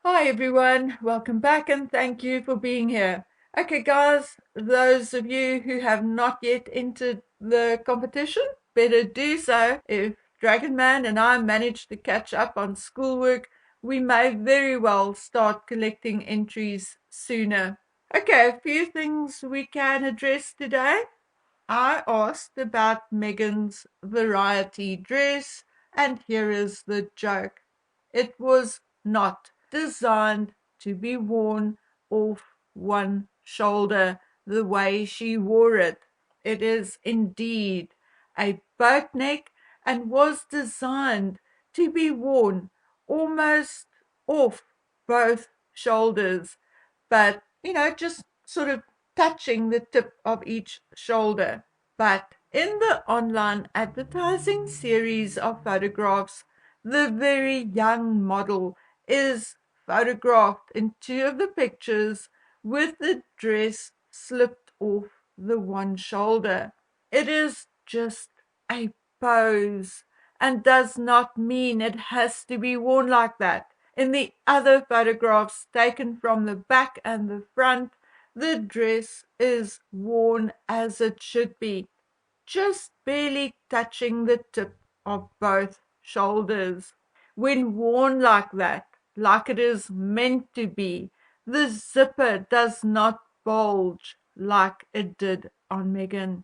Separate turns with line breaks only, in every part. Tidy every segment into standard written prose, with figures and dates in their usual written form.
Hi everyone, welcome back and thank you for being here. Okay guys, those of you who have not yet entered the competition, better do so. If Dragon Man and I manage to catch up on schoolwork, we may very well start collecting entries sooner. Okay, a few things we can address today. I asked about Megan's variety dress, and here is the joke. It was not designed to be worn off one shoulder the way she wore it. It is indeed a boat neck and was designed to be worn almost off both shoulders, but just sort of touching the tip of each shoulder. But in the online advertising series of photographs, the very young model is photographed in two of the pictures with the dress slipped off the one shoulder. It is just a pose and does not mean it has to be worn like that. In the other photographs taken from the back and the front, the dress is worn as it should be, just barely touching the tip of both shoulders. When worn like that, like it is meant to be, the zipper does not bulge like it did on Megan.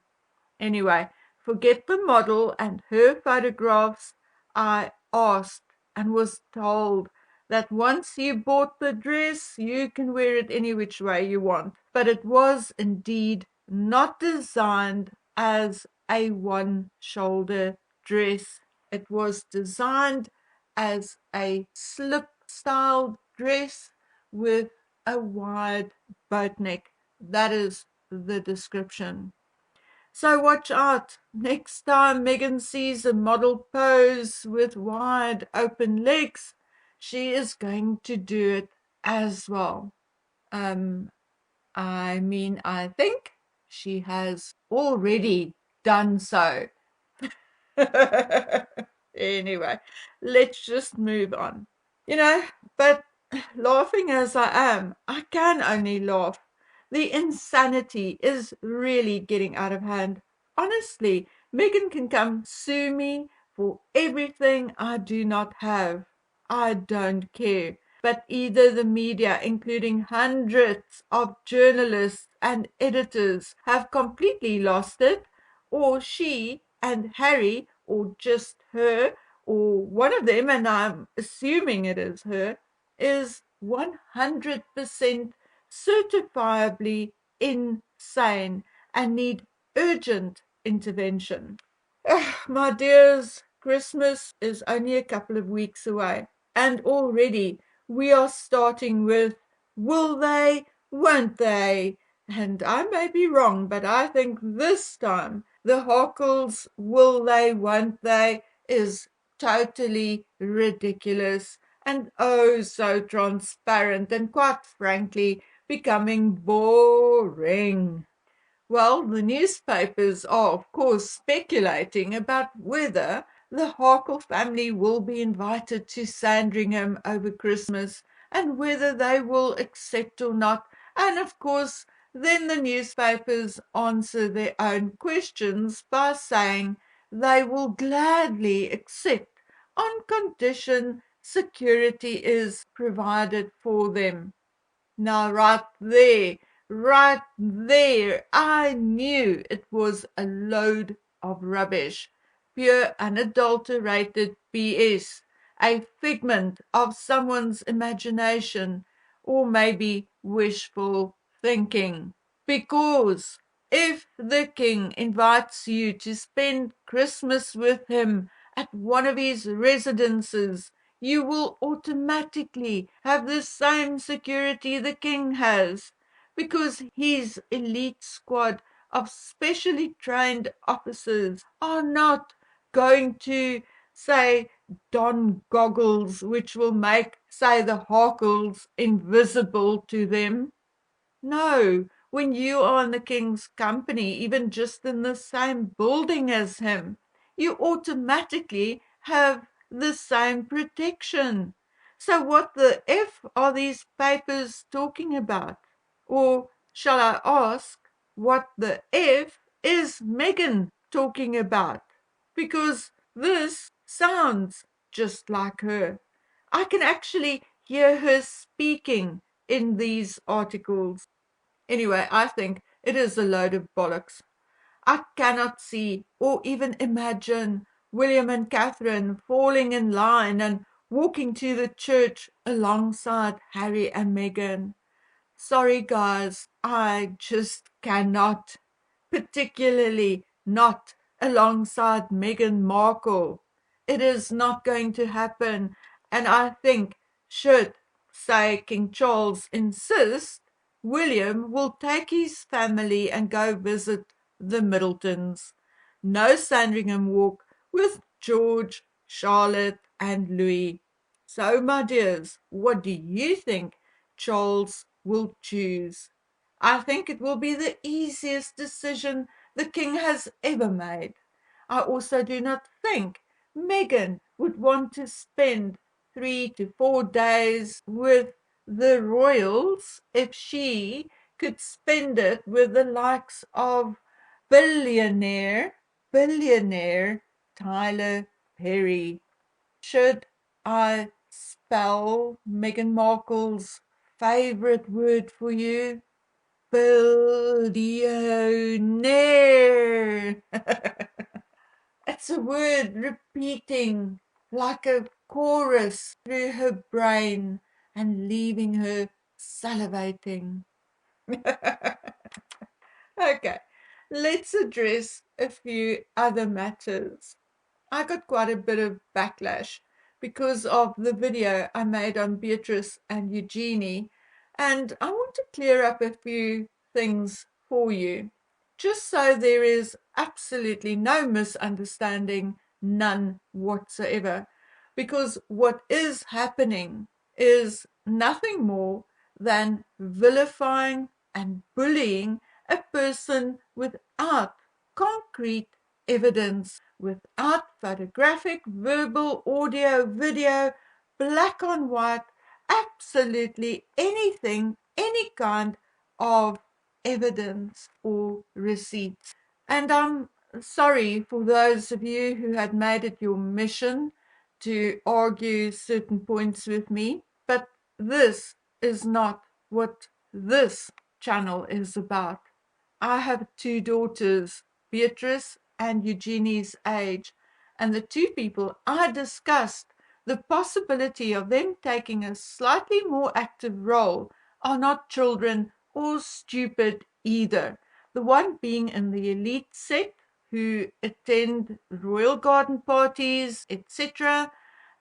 Anyway, forget the model and her photographs. I asked and was told that once you bought the dress, you can wear it any which way you want. But it was indeed not designed as a one shoulder dress. It was designed as a slip styled dress with a wide boat neck. That is the description. So watch out. Next time Megan sees a model pose with wide open legs, she is going to do it as well. Um, I think she has already done so. Anyway, let's just move on. But laughing as I am, I can only laugh. The insanity is really getting out of hand. Honestly, Megan can come sue me for everything I do not have. I don't care. But either the media, including hundreds of journalists and editors, have completely lost it, or she and Harry, or just her, or one of them, and I'm assuming it is her, is 100% certifiably insane and need urgent intervention. My dears, Christmas is only a couple of weeks away, and already we are starting with will they, won't they? And I may be wrong, but I think this time the Hockles will they, won't they is totally ridiculous and oh so transparent and quite frankly becoming boring. Well, the newspapers are, of course, speculating about whether the Harkle family will be invited to Sandringham over Christmas and whether they will accept or not. And, of course, then the newspapers answer their own questions by saying they will gladly accept on condition security is provided for them. Now, right there, I knew it was a load of rubbish, pure unadulterated BS, a figment of someone's imagination, or maybe wishful thinking. Because if the king invites you to spend Christmas with him at one of his residences, you will automatically have the same security the king has, because his elite squad of specially trained officers are not going to, say, don goggles which will make, say, the Harkles invisible to them. No, when you are in the king's company, even just in the same building as him, you automatically have the same protection. So what the F are these papers talking about? Or shall I ask, what the F is Meghan talking about? Because this sounds just like her. I can actually hear her speaking in these articles. Anyway, I think it is a load of bollocks. I cannot see or even imagine William and Catherine falling in line and walking to the church alongside Harry and Meghan. Sorry, guys, I just cannot, particularly not alongside Meghan Markle. It is not going to happen, and I think, should, say, King Charles insist, William will take his family and go visit the Middletons. No Sandringham Walk with George, Charlotte, and Louis. So, my dears, what do you think Charles will choose? I think it will be the easiest decision the king has ever made. I also do not think Meghan would want to spend 3 to 4 days with the royals if she could spend it with the likes of billionaire Tyler Perry. Should I spell Meghan Markle's favorite word for you? Billionaire. It's a word repeating like a chorus through her brain and leaving her salivating. Okay, let's address a few other matters. I got quite a bit of backlash because of the video I made on Beatrice and Eugenie, and I want to clear up a few things for you, just so there is absolutely no misunderstanding, none whatsoever, because what is happening is nothing more than vilifying and bullying a person without concrete evidence, without photographic, verbal, audio, video, black on white, absolutely anything, any kind of evidence or receipts. And I'm sorry for those of you who had made it your mission to argue certain points with me, but this is not what this channel is about. I have 2 daughters, Beatrice and Eugenie's age, and the 2 people I discussed the possibility of them taking a slightly more active role are not children or stupid either. The one being in the elite set who attend royal garden parties, etc.,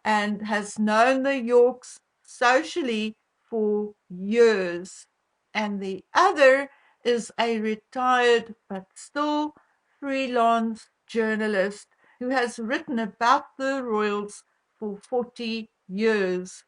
and has known the Yorks socially for years. And the other is a retired but still freelance journalist who has written about the royals for 40 years.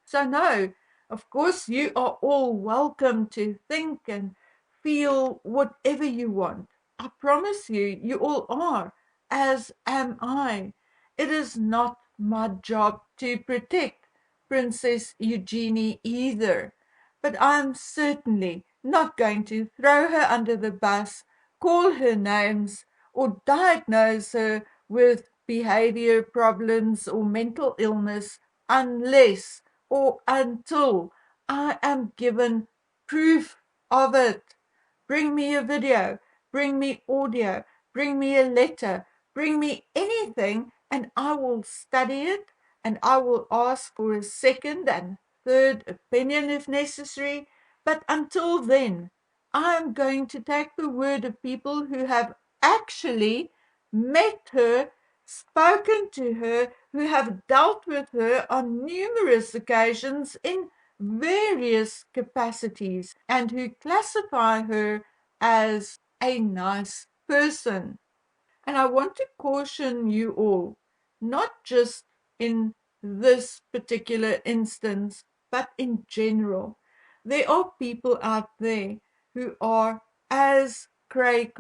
So, no, of course, you are all welcome to think and feel whatever you want. I promise you, you all are, as am I. It is not my job to protect Princess Eugenie either, but I'm certainly not going to throw her under the bus, call her names, or diagnose her with behavior problems or mental illness unless or until I am given proof of it. Bring me a video, bring me audio, bring me a letter, bring me anything, and I will study it and I will ask for a second and third opinion if necessary. But until then, I am going to take the word of people who have actually met her, spoken to her, who have dealt with her on numerous occasions in various capacities, and who classify her as a nice person. And I want to caution you all, not just in this particular instance, but in general. There are people out there who are as cray,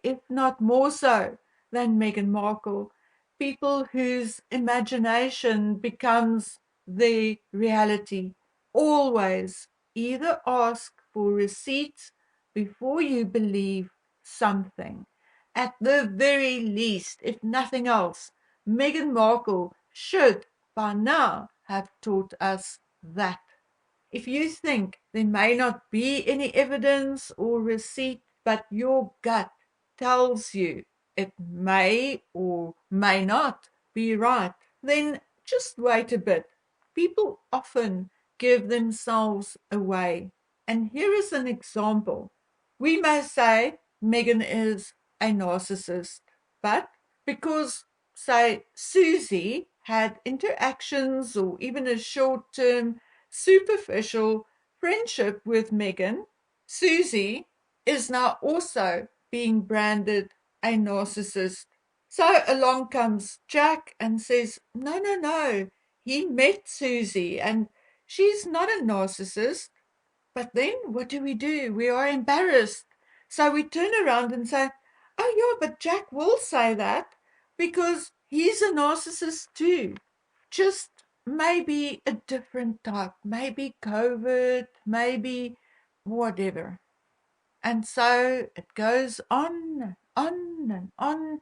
if not more so, than Meghan Markle. People whose imagination becomes their reality always either ask for receipts before you believe something. At the very least, if nothing else, Meghan Markle should by now have taught us that. If you think there may not be any evidence or receipt, but your gut tells you it may or may not be right, then just wait a bit. People often give themselves away. And here is an example. We may say Megan is a narcissist, but because, say, Susie had interactions or even a short term superficial friendship with Megan, Susie is now also being branded a narcissist. So along comes Jack and says, no, no, no, he met Susie and she's not a narcissist. But then what do? We are embarrassed. So we turn around and say, oh, yeah, but Jack will say that because he's a narcissist too. Just maybe a different type, maybe COVID, maybe whatever. And so it goes on and on and on.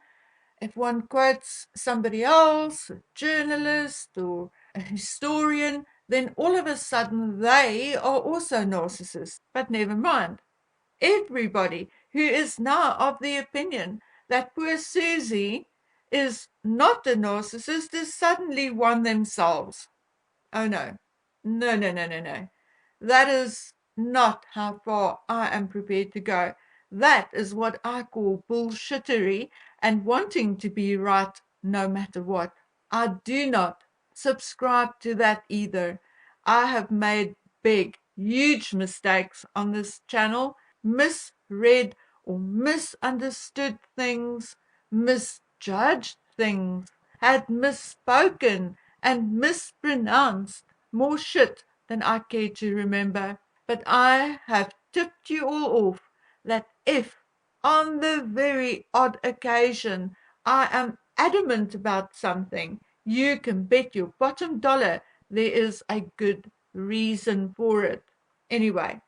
If one quotes somebody else, a journalist or a historian, then all of a sudden they are also narcissists. But never mind. Everybody who is now of the opinion that poor Susie is not a narcissist is suddenly one themselves. Oh no. No, no, no, no, no. That is not how far I am prepared to go. That is what I call bullshittery and wanting to be right no matter what. I do not subscribe to that either. I have made big, huge mistakes on this channel, misread or misunderstood things, misjudged things, had misspoken and mispronounced more shit than I care to remember. But I have tipped you all off that if, on the very odd occasion, I am adamant about something, you can bet your bottom dollar there is a good reason for it. Anyway,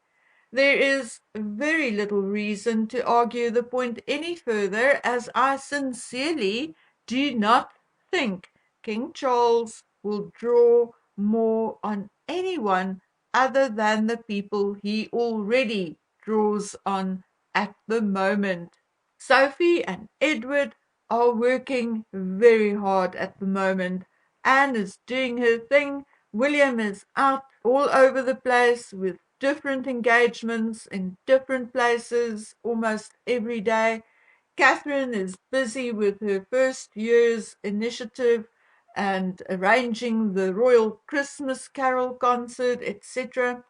there is very little reason to argue the point any further, as I sincerely do not think King Charles will draw more on anyone other than the people he already draws on at the moment. Sophie and Edward are working very hard at the moment. Anne is doing her thing. William is out all over the place with different engagements in different places almost every day. Catherine is busy with her first year's initiative and arranging the Royal Christmas Carol concert, etc.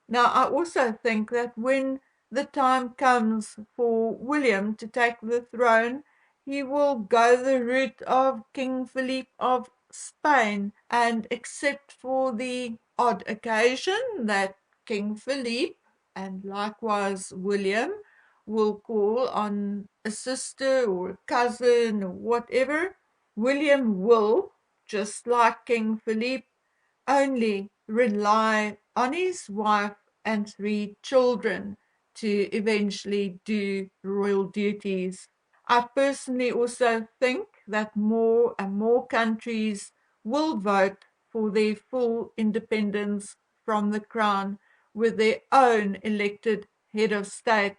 Now, I also think that when the time comes for William to take the throne, he will go the route of King Philippe of Spain, and except for the odd occasion that King Philippe and likewise William will call on a sister or a cousin or whatever, William will, just like King Philippe, only rely on his wife and 3 children to eventually do royal duties. I personally also think that more and more countries will vote for their full independence from the crown with their own elected head of state.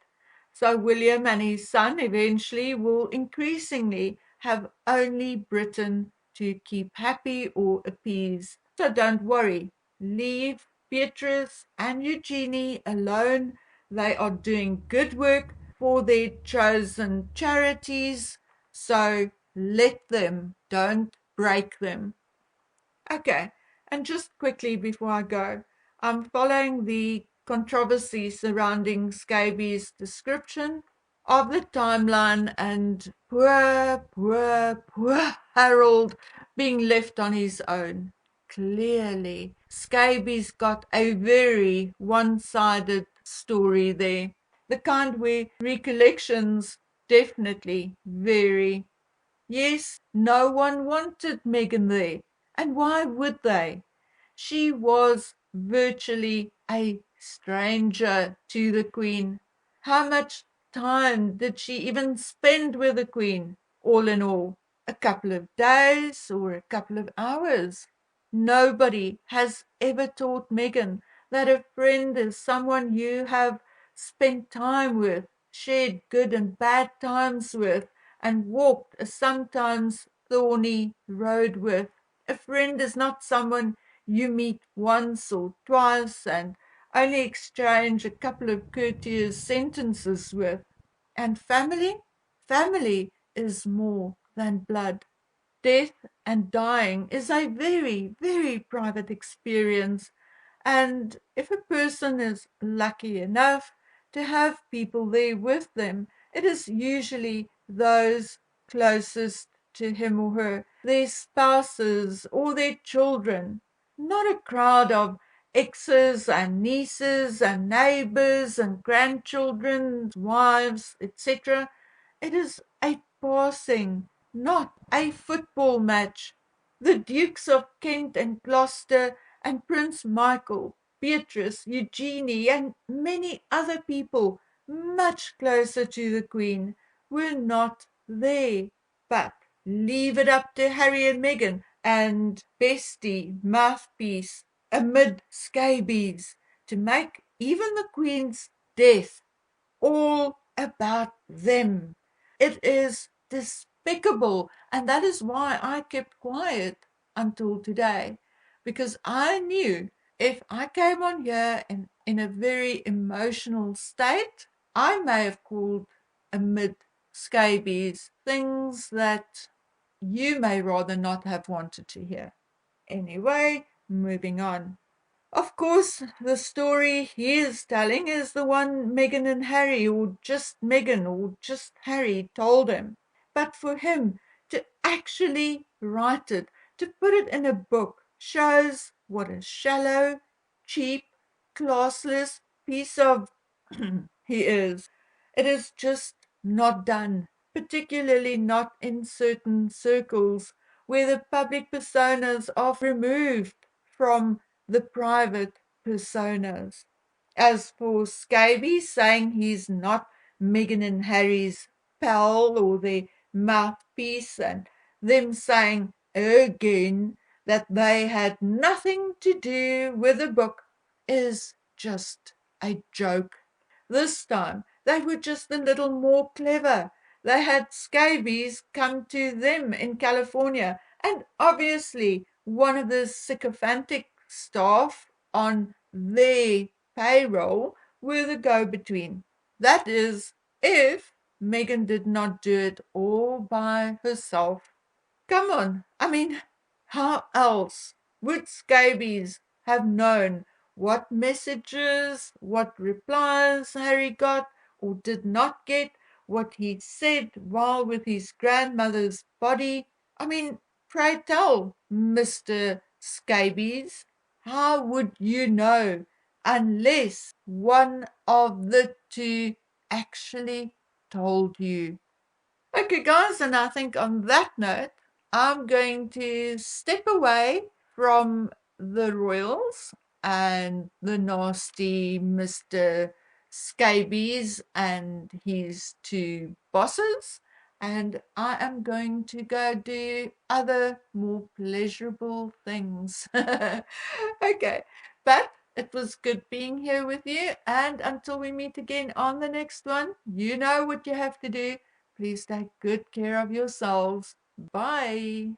So William and his son eventually will increasingly have only Britain to keep happy or appease. So don't worry, leave Beatrice and Eugenie alone. They are doing good work for their chosen charities, so let them, don't break them. Okay, and just quickly before I go, I'm following the controversy surrounding Scabies' description of the timeline and poor Harold being left on his own. Clearly, Scabies got a very one-sided story there. The kind where recollections definitely vary. Yes, no one wanted Megan there. And why would they? She was virtually a stranger to the Queen. How much time did she even spend with the Queen, all in all? A couple of days or a couple of hours? Nobody has ever taught Meghan that a friend is someone you have spent time with, shared good and bad times with, and walked a sometimes thorny road with. A friend is not someone you meet once or twice and only exchange a couple of courteous sentences with. And family? Family is more than blood. Death and dying is a very, very private experience. And if a person is lucky enough to have people there with them, it is usually those closest to him or her, their spouses or their children, not a crowd of exes and nieces and neighbors and grandchildren, wives, etc. It is a passing, not a football match. The Dukes of Kent and Gloucester and Prince Michael, Beatrice, Eugenie, and many other people much closer to the Queen were not there. But leave it up to Harry and Meghan and bestie mouthpiece amid scabies to make even the Queen's death all about them. It is despicable, and that is why I kept quiet until today, because I knew if I came on here in a very emotional state, I may have called amid scabies things that you may rather not have wanted to hear. Anyway, moving on. Of course, the story he is telling is the one Meghan and Harry, or just Meghan, or just Harry told him. But for him to actually write it, to put it in a book, shows what a shallow, cheap, classless piece of he is. It is just not done, particularly not in certain circles where the public personas are removed from the private personas. As for Scobie saying he's not Meghan and Harry's pal or their mouthpiece, and them saying again that they had nothing to do with the book, is just a joke. This time they were just a little more clever. They had scabies come to them in California, and obviously one of the sycophantic staff on their payroll were the go-between. That is, if Megan did not do it all by herself. Come on, I mean, how else would scabies have known what messages, what replies Harry got or did not get, what he said while with his grandmother's body? I mean, pray tell, Mr. Scabies, how would you know unless one of the two actually told you? Okay, guys, and I think on that note, I'm going to step away from the royals and the nasty Mr. Scabies and his two bosses, and I am going to go do other more pleasurable things. Okay, but it was good being here with you, and until we meet again on the next one, you know what you have to do. Please take good care of yourselves. Bye.